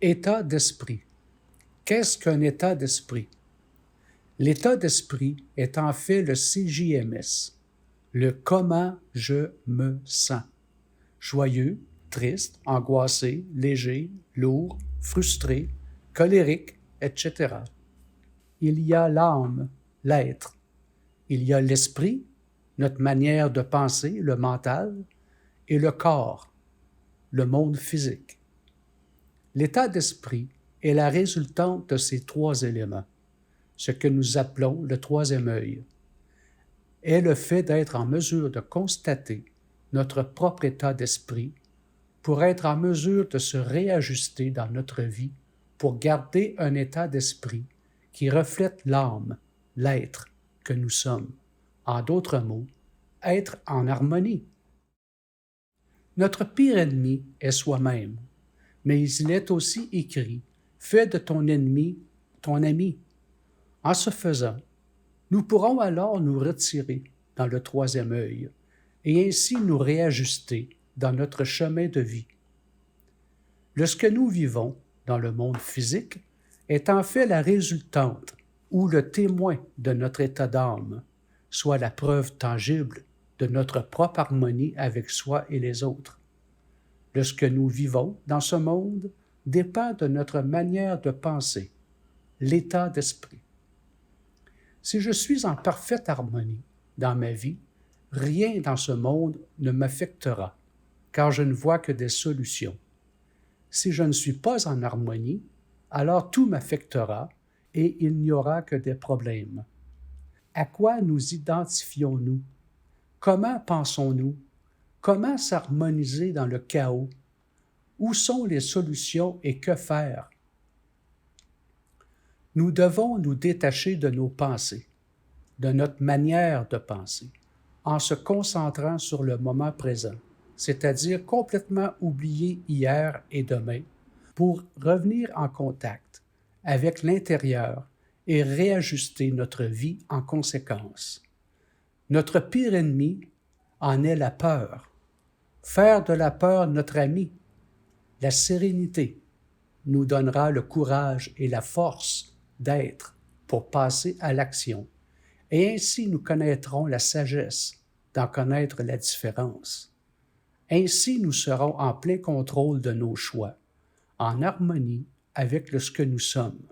État d'esprit. Qu'est-ce qu'un état d'esprit? L'état d'esprit est en fait le CJMS, le comment je me sens. Joyeux, triste, angoissé, léger, lourd, frustré, colérique, etc. Il y a l'âme, l'être. Il y a l'esprit, notre manière de penser, le mental, et le corps, le monde physique. L'état d'esprit est la résultante de ces trois éléments, ce que nous appelons le troisième œil, est le fait d'être en mesure de constater notre propre état d'esprit pour être en mesure de se réajuster dans notre vie pour garder un état d'esprit qui reflète l'âme, l'être que nous sommes. En d'autres mots, être en harmonie. Notre pire ennemi est soi-même, mais il est aussi écrit « Fais de ton ennemi ton ami ». En ce faisant, nous pourrons alors nous retirer dans le troisième œil et ainsi nous réajuster dans notre chemin de vie. Ce que nous vivons dans le monde physique est en fait la résultante ou le témoin de notre état d'âme, soit la preuve tangible de notre propre harmonie avec soi et les autres. Ce que nous vivons dans ce monde dépend de notre manière de penser, l'état d'esprit. Si je suis en parfaite harmonie dans ma vie, rien dans ce monde ne m'affectera, car je ne vois que des solutions. Si je ne suis pas en harmonie, alors tout m'affectera et il n'y aura que des problèmes. À quoi nous identifions-nous? Comment pensons-nous? Comment s'harmoniser dans le chaos? Où sont les solutions et que faire? Nous devons nous détacher de nos pensées, de notre manière de penser, en se concentrant sur le moment présent, c'est-à-dire complètement oublier hier et demain, pour revenir en contact avec l'intérieur et réajuster notre vie en conséquence. Notre pire ennemi en est la peur. Faire de la peur notre ami. La sérénité nous donnera le courage et la force d'être pour passer à l'action. Et ainsi nous connaîtrons la sagesse d'en connaître la différence. Ainsi nous serons en plein contrôle de nos choix, en harmonie avec ce que nous sommes.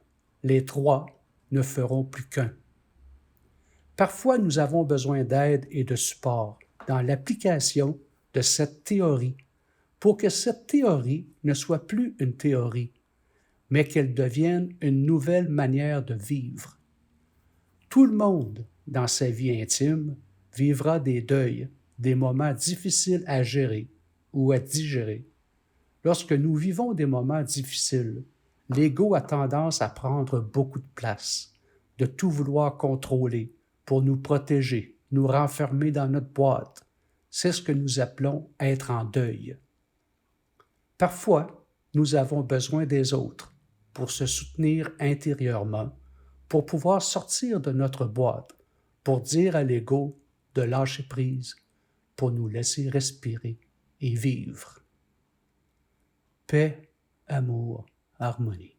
Les trois ne feront plus qu'un. Parfois, nous avons besoin d'aide et de support dans l'application de cette théorie pour que cette théorie ne soit plus une théorie, mais qu'elle devienne une nouvelle manière de vivre. Tout le monde, dans sa vie intime, vivra des deuils, des moments difficiles à gérer ou à digérer. Lorsque nous vivons des moments difficiles, l'ego a tendance à prendre beaucoup de place, de tout vouloir contrôler pour nous protéger, nous renfermer dans notre boîte. C'est ce que nous appelons être en deuil. Parfois, nous avons besoin des autres pour se soutenir intérieurement, pour pouvoir sortir de notre boîte, pour dire à l'ego de lâcher prise, pour nous laisser respirer et vivre. Paix, amour, harmonie.